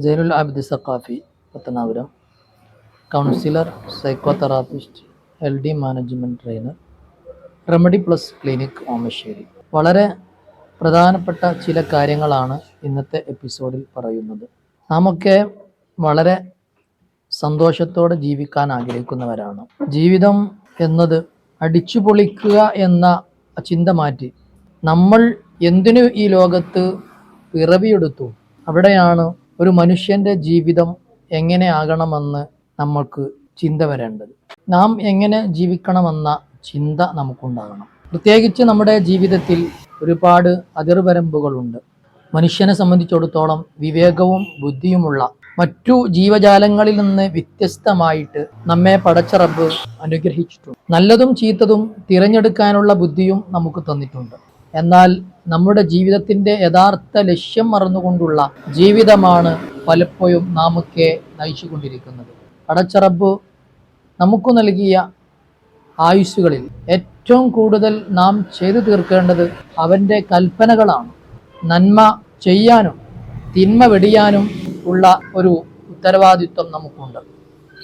Zainul Abid Saqafi Pathanapuram, councillor, psychotherapist, LD management trainer, remedy plus clinic Omassery. വളരെ പ്രധാനപ്പെട്ട ചില കാര്യങ്ങളാണ് ഇന്നത്തെ എപ്പിസോഡിൽ പറയുന്നത്. നാമൊക്കെ വളരെ സന്തോഷത്തോടെ ജീവിക്കാൻ ആഗ്രഹിക്കുന്നവരാണ്. ജീവിതം എന്നത് അടിച്ചു പൊളിക്കുക എന്ന ചിന്ത മാറ്റി നമ്മൾ എന്തിനു ഈ ലോകത്ത് പിറവിയെടുത്തു, അവിടെയാണ് ഒരു മനുഷ്യൻ്റെ ജീവിതം എങ്ങനെ ആകണമെന്ന് നമ്മൾക്ക് ചിന്ത വരേണ്ടത്. നാം എങ്ങനെ ജീവിക്കണമെന്ന ചിന്ത നമുക്കുണ്ടാകണം. പ്രത്യേകിച്ച് നമ്മുടെ ജീവിതത്തിൽ ഒരുപാട് അതിർവരമ്പുകളുണ്ട്. മനുഷ്യനെ സംബന്ധിച്ചിടത്തോളം വിവേകവും ബുദ്ധിയുമുള്ള മറ്റു ജീവജാലങ്ങളിൽ നിന്ന് വ്യത്യസ്തമായിട്ട് നമ്മെ പടച്ച റബ്ബ് അനുഗ്രഹിച്ചിട്ടുണ്ട്. നല്ലതും ചീത്തതും തിരഞ്ഞെടുക്കാനുള്ള ബുദ്ധിയും നമുക്ക് തന്നിട്ടുണ്ട്. എന്നാൽ നമ്മുടെ ജീവിതത്തിൻ്റെ യഥാർത്ഥ ലക്ഷ്യം മറന്നുകൊണ്ടുള്ള ജീവിതമാണ് പലപ്പോഴും നാമൊക്കെ നയിച്ചുകൊണ്ടിരിക്കുന്നത്. പടച്ച റബ്ബ് നമുക്ക് നൽകിയ ആയുസ്സുകളിൽ ഏറ്റവും കൂടുതൽ നാം ചെയ്തു തീർക്കേണ്ടത് അവൻ്റെ കൽപ്പനകളാണ്. നന്മ ചെയ്യാനും തിന്മ വെടിയാനും ഉള്ള ഒരു ഉത്തരവാദിത്വം നമുക്കുണ്ട്.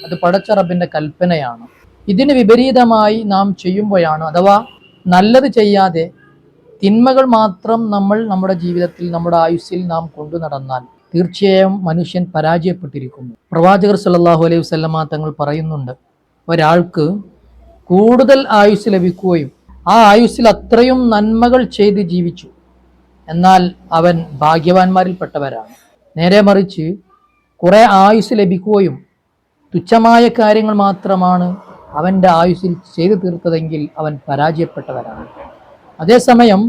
അത് പടച്ച റബ്ബിൻ്റെ കൽപ്പനയാണ്. ഇതിന് വിപരീതമായി നാം ചെയ്യുമ്പോഴാണ്, അഥവാ നല്ലത് ചെയ്യാതെ തിന്മകൾ മാത്രം നമ്മൾ നമ്മുടെ ജീവിതത്തിൽ, നമ്മുടെ ആയുസ്സിൽ നാം കൊണ്ടു നടന്നാൽ തീർച്ചയായും മനുഷ്യൻ പരാജയപ്പെട്ടിരിക്കുന്നു. പ്രവാചകർ സല്ലല്ലാഹു അലൈഹി വസല്ലമ തങ്ങൾ പറയുന്നുണ്ട്, ഒരാൾക്ക് കൂടുതൽ ആയുസ് ലഭിക്കുകയും ആ ആയുസ്സിൽ അത്രയും നന്മകൾ ചെയ്ത് ജീവിച്ചു, എന്നാൽ അവൻ ഭാഗ്യവാന്മാരിൽപ്പെട്ടവരാണ്. നേരെ മറിച്ച് കുറെ ആയുസ് ലഭിക്കുകയും തുച്ഛമായ കാര്യങ്ങൾ മാത്രമാണ് അവൻ്റെ ആയുസ്സിൽ ചെയ്തു തീർത്തതെങ്കിൽ അവൻ പരാജയപ്പെട്ടവരാണ്. അതേസമയം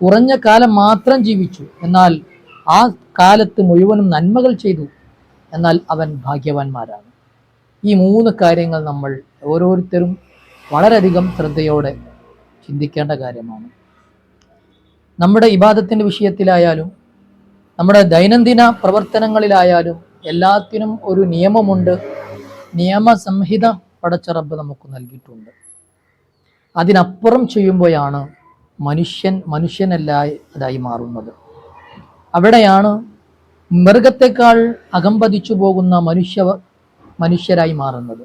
കുറഞ്ഞ കാലം മാത്രം ജീവിച്ചു, എന്നാൽ ആ കാലത്ത് മുഴുവനും നന്മകൾ ചെയ്തു, എന്നാൽ അവൻ ഭാഗ്യവാന്മാരാണ്. ഈ മൂന്ന് കാര്യങ്ങൾ നമ്മൾ ഓരോരുത്തരും വളരെയധികം ശ്രദ്ധയോടെ ചിന്തിക്കേണ്ട കാര്യമാണ്. നമ്മുടെ ഇബാദത്തിൻ്റെ വിഷയത്തിലായാലും നമ്മുടെ ദൈനംദിന പ്രവർത്തനങ്ങളിലായാലും എല്ലാത്തിനും ഒരു നിയമമുണ്ട്. നിയമസംഹിത പടച്ച റബ്ബ് നമുക്ക് നൽകിയിട്ടുണ്ട്. അതിനപ്പുറം ചെയ്യുമ്പോഴാണ് മനുഷ്യനല്ലാതായി മാറുന്നത്. അവിടെയാണ് മൃഗത്തെക്കാൾ അകമ്പതിച്ചു പോകുന്ന മനുഷ്യരായി മാറുന്നത്.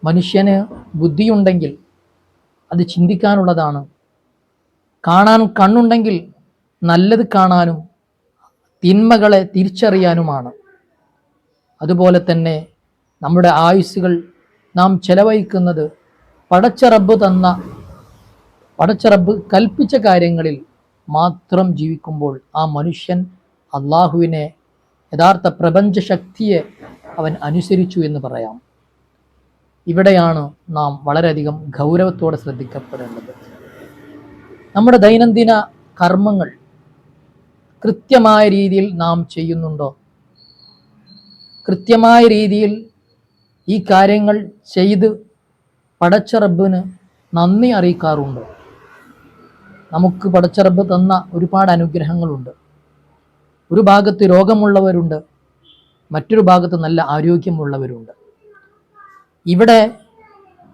മനുഷ്യന് ബുദ്ധിയുണ്ടെങ്കിൽ അത് ചിന്തിക്കാനുള്ളതാണ്. കാണാൻ കണ്ണുണ്ടെങ്കിൽ നല്ലത് കാണാനും തിന്മകളെ തിരിച്ചറിയാനുമാണ്. അതുപോലെ തന്നെ നമ്മുടെ ആയുസ്സുകൾ നാം ചെലവഴിക്കുന്നത് പടച്ച റബ്ബ് കൽപ്പിച്ച കാര്യങ്ങളിൽ മാത്രം ജീവിക്കുമ്പോൾ ആ മനുഷ്യൻ അള്ളാഹുവിനെ, യഥാർത്ഥ പ്രപഞ്ച ശക്തിയെ അവൻ അനുസരിച്ചു എന്ന് പറയാം. ഇവിടെയാണ് നാം വളരെയധികം ഗൗരവത്തോടെ ശ്രദ്ധിക്കപ്പെടേണ്ടത്. നമ്മുടെ ദൈനംദിന കർമ്മങ്ങൾ കൃത്യമായ രീതിയിൽ നാം ചെയ്യുന്നുണ്ടോ? കൃത്യമായ രീതിയിൽ ഈ കാര്യങ്ങൾ ചെയ്ത് പടച്ച റബ്ബിന് നന്ദി അറിയിക്കാറുണ്ടോ? നമുക്ക് പടച്ച റബ്ബ് തന്ന ഒരുപാട് അനുഗ്രഹങ്ങളുണ്ട്. ഒരു ഭാഗത്ത് രോഗമുള്ളവരുണ്ട്, മറ്റൊരു ഭാഗത്ത് നല്ല ആരോഗ്യമുള്ളവരുണ്ട്. ഇവിടെ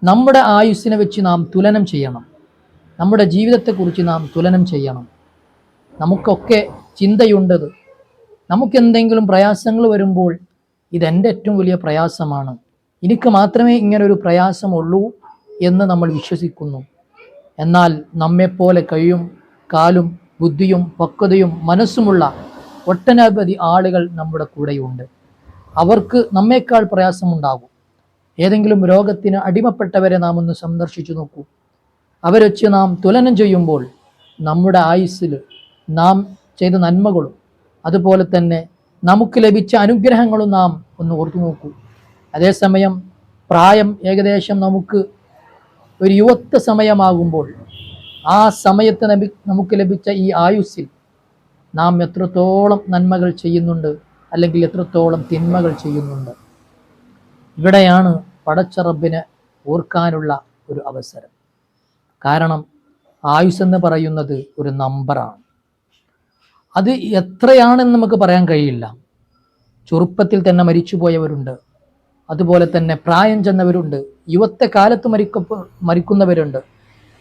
നമ്മുടെ ആയുസ്സിനെ വെച്ച് നാം തുലനം ചെയ്യണം. നമ്മുടെ ജീവിതത്തെക്കുറിച്ച് നാം തുലനം ചെയ്യണം. നമുക്കൊക്കെ ചിന്തയുണ്ടത്. നമുക്കെന്തെങ്കിലും പ്രയാസങ്ങൾ വരുമ്പോൾ ഇതെൻ്റെ ഏറ്റവും വലിയ പ്രയാസമാണ്, എനിക്ക് മാത്രമേ ഇങ്ങനൊരു പ്രയാസമുള്ളൂ എന്ന് നമ്മൾ വിശ്വസിക്കുന്നു. എന്നാൽ നമ്മെപ്പോലെ കൈയും കാലും ബുദ്ധിയും പക്വതയും മനസ്സുമുള്ള ഒട്ടനവധി ആളുകൾ നമ്മുടെ കൂടെയുണ്ട്. അവർക്ക് നമ്മേക്കാൾ പ്രയാസമുണ്ടാകും. ഏതെങ്കിലും രോഗത്തിന് അടിമപ്പെട്ടവരെ നാം ഒന്ന് സന്ദർശിച്ചു നോക്കൂ. അവരെ വെച്ച് നാം തുലനം ചെയ്യുമ്പോൾ നമ്മുടെ ആയുസ്സിൽ നാം ചെയ്ത നന്മകളും അതുപോലെ തന്നെ നമുക്ക് ലഭിച്ച അനുഗ്രഹങ്ങളും നാം ഒന്ന് ഓർത്തു നോക്കൂ. അതേസമയം പ്രായം ഏകദേശം നമുക്ക് ഒരു യുവത്വ സമയമാകുമ്പോൾ ആ സമയത്ത് നമുക്ക് ലഭിച്ച ഈ ആയുസ്സിൽ നാം എത്രത്തോളം നന്മകൾ ചെയ്യുന്നുണ്ട്, അല്ലെങ്കിൽ എത്രത്തോളം തിന്മകൾ ചെയ്യുന്നുണ്ട്. ഇവിടെയാണ് പടച്ച റബ്ബിനെ ഓർക്കാനുള്ള ഒരു അവസരം. കാരണം ആയുസ് എന്ന് പറയുന്നത് ഒരു നമ്പറാണ്. അത് എത്രയാണെന്ന് നമുക്ക് പറയാൻ കഴിയില്ല. ചെറുപ്പത്തിൽ തന്നെ മരിച്ചുപോയവരുണ്ട്, അതുപോലെ തന്നെ പ്രായം ചെന്നവരുണ്ട്, യുവത്വ കാലത്ത് മരിക്കുന്നവരുണ്ട്.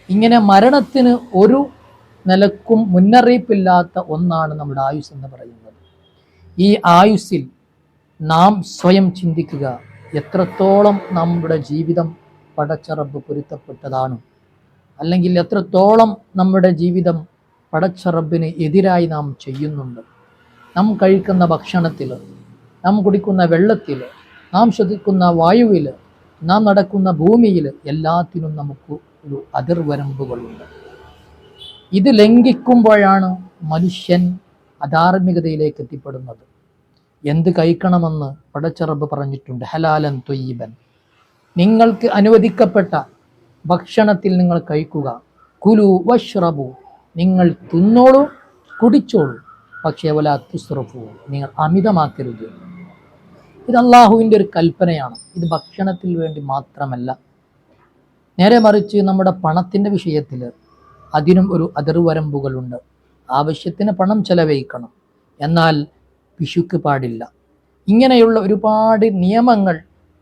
ഇങ്ങനെ മരണത്തിന് ഒരു നിലക്കും മുന്നറിയിപ്പില്ലാത്ത ഒന്നാണ് നമ്മുടെ ആയുസ് എന്ന് പറയുന്നത്. ഈ ആയുസ്സിൽ നാം സ്വയം ചിന്തിക്കുക, എത്രത്തോളം നമ്മുടെ ജീവിതം പടച്ച റബ്ബ് പൊരുത്തപ്പെട്ടതാണ്, അല്ലെങ്കിൽ എത്രത്തോളം നമ്മുടെ ജീവിതം പടച്ച റബ്ബിന് എതിരായി നാം ചെയ്യുന്നുണ്ട്. നാം കഴിക്കുന്ന ഭക്ഷണത്തിൽ, നാം കുടിക്കുന്ന വെള്ളത്തിൽ, നാം ശ്വസിക്കുന്ന വായുവിൽ, നാം നടക്കുന്ന ഭൂമിയിൽ എല്ലാത്തിനും നമുക്ക് ഒരു അതിർവരമ്പുകളുണ്ട്. ഇത് ലംഘിക്കുമ്പോഴാണ് മനുഷ്യൻ അധാർമികതയിലേക്ക് എത്തിപ്പെടുന്നത്. എന്ത് കഴിക്കണമെന്ന് പടച്ച റബ്ബ് പറഞ്ഞിട്ടുണ്ട്, ഹലാലൻ ത്വയ്യിബൻ, നിങ്ങൾക്ക് അനുവദിക്കപ്പെട്ട ഭക്ഷണത്തിൽ നിങ്ങൾ കഴിക്കുക. കുലു വഷ്റബു, നിങ്ങൾ തിന്നോളൂ, കുടിച്ചോളൂ, പക്ഷേ വലാ തുസ്റഫു, നിങ്ങൾ അമിതമാക്കരുത്. ഇത് അള്ളാഹുവിൻ്റെ ഒരു കൽപ്പനയാണ്. ഇത് ഭക്ഷണത്തിൽ വേണ്ടി മാത്രമല്ല, നേരെ മറിച്ച് നമ്മുടെ പണത്തിൻ്റെ വിഷയത്തിൽ അതിനും ഒരു അതിർവരമ്പുകളുണ്ട്. ആവശ്യത്തിന് പണം ചെലവഴിക്കണം, എന്നാൽ പിശുക്ക് പാടില്ല. ഇങ്ങനെയുള്ള ഒരുപാട് നിയമങ്ങൾ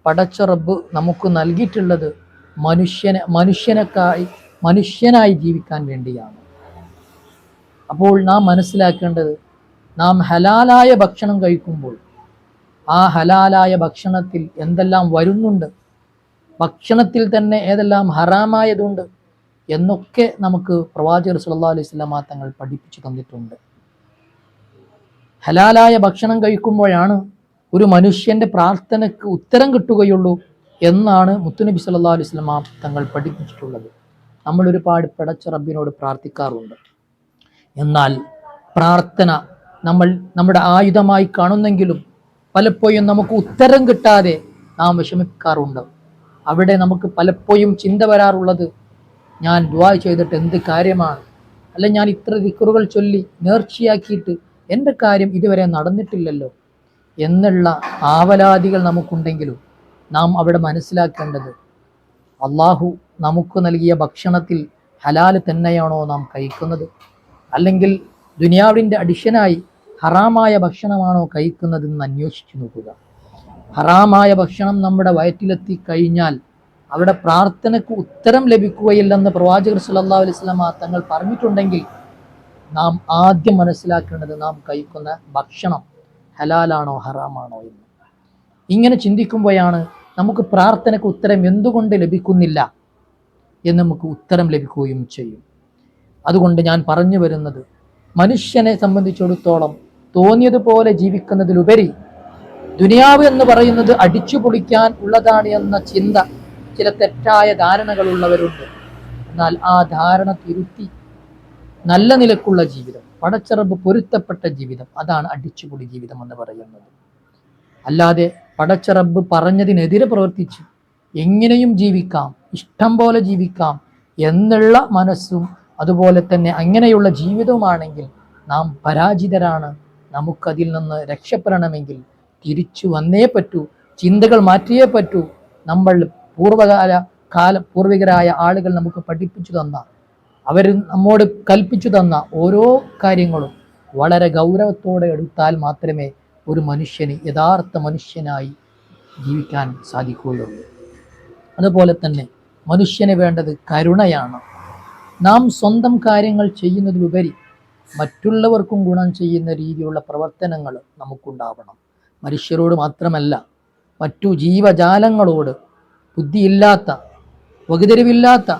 പടച്ച റബ്ബ് നമുക്ക് നൽകിയിട്ടുള്ളത് മനുഷ്യനായി ജീവിക്കാൻ വേണ്ടിയാണ്. അപ്പോൾ നാം മനസ്സിലാക്കേണ്ടത്, നാം ഹലാലായ ഭക്ഷണം കഴിക്കുമ്പോൾ ആ ഹലാലായ ഭക്ഷണത്തിൽ എന്തെല്ലാം വരുന്നുണ്ട്, ഭക്ഷണത്തിൽ തന്നെ ഏതെല്ലാം ഹറാമായതുണ്ട് എന്നൊക്കെ നമുക്ക് പ്രവാചകർ സല്ലല്ലാഹു അലൈഹി വസല്ലമ തങ്ങൾ പഠിപ്പിച്ചു തന്നിട്ടുണ്ട്. ഹലാലായ ഭക്ഷണം കഴിക്കുമ്പോഴാണ് ഒരു മനുഷ്യൻ്റെ പ്രാർത്ഥനയ്ക്ക് ഉത്തരം കിട്ടുകയുള്ളൂ എന്നാണ് മുത്തുനബി സല്ലല്ലാഹു അലൈഹി വസല്ലമ തങ്ങൾ പഠിപ്പിച്ചിട്ടുള്ളത്. നമ്മൾ ഒരുപാട് പടച്ച റബ്ബിനോട് പ്രാർത്ഥിക്കാറുണ്ട്, എന്നാൽ പ്രാർത്ഥന നമ്മൾ നമ്മുടെ ആയുധമായി കാണുന്നെങ്കിലും പലപ്പോഴും നമുക്ക് ഉത്തരം കിട്ടാതെ നാം വിഷമിക്കാറുണ്ട്. അവിടെ നമുക്ക് പലപ്പോഴും ചിന്ത വരാറുള്ളത്, ഞാൻ ദുആ ചെയ്തിട്ട് എന്ത് കാര്യമാണ്, അല്ല ഞാൻ ഇത്ര ദിക്റുകൾ ചൊല്ലി നേർച്ചയാക്കിയിട്ട് എൻ്റെ കാര്യം ഇതുവരെ നടന്നിട്ടില്ലല്ലോ എന്നുള്ള ആവലാതികൾ നമുക്കുണ്ടെങ്കിലും നാം അവിടെ മനസ്സിലാക്കേണ്ടത്, അള്ളാഹു നമുക്ക് നൽകിയ ഭക്ഷണത്തിൽ ഹലാൽ തന്നെയാണോ നാം കഴിക്കുന്നത്, അല്ലെങ്കിൽ ദുനിയാവിൻ്റെ അഡിഷനായി ഹറാമായ ഭക്ഷണമാണോ കഴിക്കുന്നതെന്ന് അന്വേഷിച്ചു നോക്കുക. ഹറാമായ ഭക്ഷണം നമ്മുടെ വയറ്റിലെത്തി കഴിഞ്ഞാൽ അവിടെ പ്രാർത്ഥനയ്ക്ക് ഉത്തരം ലഭിക്കുകയില്ലെന്ന് പ്രവാചകർ സല്ലല്ലാഹു അലൈഹി വസല്ലമ തങ്ങൾ പറഞ്ഞിട്ടുണ്ടെങ്കിൽ നാം ആദ്യം മനസ്സിലാക്കേണ്ടത്, നാം കഴിക്കുന്ന ഭക്ഷണം ഹലാലാണോ ഹറാമാണോ എന്ന്. ഇങ്ങനെ ചിന്തിക്കുമ്പോഴാണ് നമുക്ക് പ്രാർത്ഥനയ്ക്ക് ഉത്തരം എന്തുകൊണ്ട് ലഭിക്കുന്നില്ല എന്ന് നമുക്ക് ഉത്തരം ലഭിക്കുകയും ചെയ്യും. അതുകൊണ്ട് ഞാൻ പറഞ്ഞു വരുന്നത്, മനുഷ്യനെ സംബന്ധിച്ചിടത്തോളം തോന്നിയതുപോലെ ജീവിക്കുന്നതിലുപരി ദുനിയാവ് എന്ന് പറയുന്നത് അടിച്ചു പൊളിക്കാൻ ഉള്ളതാണ് എന്ന ചിന്ത ചില തെറ്റായ ധാരണകളുള്ളവരുണ്ട്. എന്നാൽ ആ ധാരണ തിരുത്തി നല്ല നിലക്കുള്ള ജീവിതം, പടച്ച റബ്ബ് പൊരുത്തപ്പെട്ട ജീവിതം, അതാണ് അടിച്ചുപൊളി ജീവിതം എന്ന് പറയുന്നത്. അല്ലാതെ പടച്ച റബ്ബ് പറഞ്ഞതിനെതിരെ പ്രവർത്തിച്ച് എങ്ങനെയും ജീവിക്കാം, ഇഷ്ടം പോലെ ജീവിക്കാം എന്നുള്ള മനസ്സും അതുപോലെ തന്നെ അങ്ങനെയുള്ള ജീവിതവുമാണെങ്കിൽ നാം പരാജിതരാണ്. നമുക്കതിൽ നിന്ന് രക്ഷപ്പെടണമെങ്കിൽ തിരിച്ചു വന്നേ പറ്റൂ, ചിന്തകൾ മാറ്റിയേ പറ്റൂ. നമ്മൾ പൂർവികരായ ആളുകൾ നമുക്ക് പഠിപ്പിച്ചു തന്ന, അവർ നമ്മോട് കൽപ്പിച്ചു തന്ന ഓരോ കാര്യങ്ങളും വളരെ ഗൗരവത്തോടെ എടുത്താൽ മാത്രമേ ഒരു മനുഷ്യന് യഥാർത്ഥ മനുഷ്യനായി ജീവിക്കാൻ സാധിക്കുകയുള്ളൂ. അതുപോലെ തന്നെ മനുഷ്യന് വേണ്ടത് കരുണയാണ്. നാം സ്വന്തം കാര്യങ്ങൾ ചെയ്യുന്നതിലുപരി മറ്റുള്ളവർക്കും ഗുണം ചെയ്യുന്ന രീതിയിലുള്ള പ്രവർത്തനങ്ങൾ നമുക്കുണ്ടാവണം. മനുഷ്യരോട് മാത്രമല്ല, മറ്റു ജീവജാലങ്ങളോട്, ബുദ്ധിയില്ലാത്ത വകുതിരിവില്ലാത്ത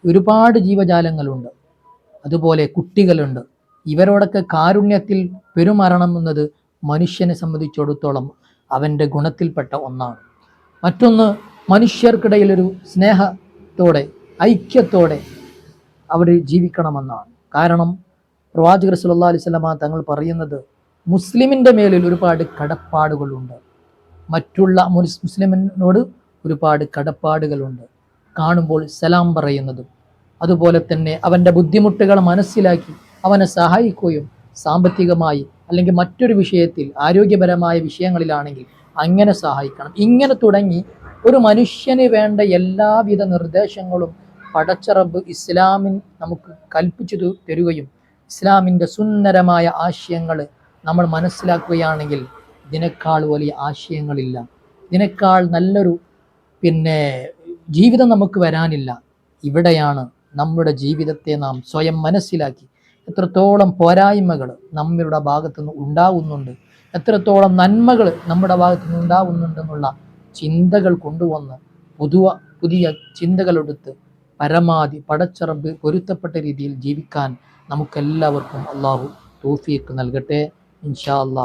ഒരുപാട് ജീവജാലങ്ങളുണ്ട്, അതുപോലെ കുട്ടികളുണ്ട്. ഇവരോടൊക്കെ കാരുണ്യത്തിൽ പെരുമാറണം എന്നത് മനുഷ്യനെ സംബന്ധിച്ചിടത്തോളം അവൻ്റെ ഗുണത്തിൽപ്പെട്ട ഒന്നാണ്. മറ്റൊന്ന്, മനുഷ്യർക്കിടയിലൊരു സ്നേഹത്തോടെ ഐക്യത്തോടെ അവർ ജീവിക്കണമെന്നാണ്. കാരണം പ്രവാചകർ സല്ലല്ലാഹു അലൈഹി വസല്ലമ തങ്ങൾ പറയുന്നത്, മുസ്ലിമിൻ്റെ മേലിൽ ഒരുപാട് കടപ്പാടുകളുണ്ട്, മറ്റുള്ള മുസ്ലിമിനോട് ഒരുപാട് കടപ്പാടുകളുണ്ട്. കാണുമ്പോൾ സലാം പറയുന്നതും, അതുപോലെ തന്നെ അവൻ്റെ ബുദ്ധിമുട്ടുകൾ മനസ്സിലാക്കി അവനെ സഹായിക്കുകയും, സാമ്പത്തികമായി അല്ലെങ്കിൽ മറ്റൊരു വിഷയത്തിൽ ആരോഗ്യപരമായ വിഷയങ്ങളിലാണെങ്കിൽ അങ്ങനെ സഹായിക്കണം. ഇങ്ങനെ തുടങ്ങി ഒരു മനുഷ്യന് വേണ്ട എല്ലാവിധ നിർദ്ദേശങ്ങളും പടച്ച റബ്ബ് ഇസ്ലാമിൻ നമുക്ക് കൽപ്പിച്ചു തരുകയും ഇസ്ലാമിൻ്റെ സുന്ദരമായ ആശയങ്ങൾ നമ്മൾ മനസ്സിലാക്കുകയാണെങ്കിൽ ഇതിനേക്കാൾ വലിയ ആശയങ്ങളില്ല, ഇതിനേക്കാൾ നല്ലൊരു ജീവിതം നമുക്ക് വരാനില്ല. ഇവിടെയാണ് നമ്മുടെ ജീവിതത്തെ നാം സ്വയം മനസ്സിലാക്കി എത്രത്തോളം പോരായ്മകൾ നമ്മളുടെ ഭാഗത്തുനിന്ന് ഉണ്ടാകുന്നുണ്ട് എത്രത്തോളം നന്മകൾ നമ്മുടെ ഭാഗത്ത് നിന്ന് ഉണ്ടാവുന്നുണ്ടെന്നുള്ള ചിന്തകൾ കൊണ്ടുവന്ന് പുതിയ ചിന്തകളെടുത്ത് പരമാവധി പടച്ചറബ് പൊരുത്തപ്പെട്ട രീതിയിൽ ജീവിക്കാൻ നമുക്കെല്ലാവർക്കും അള്ളാഹു തൗഫീഖ് നൽകട്ടെ ഇൻഷാ അല്ലാഹ്.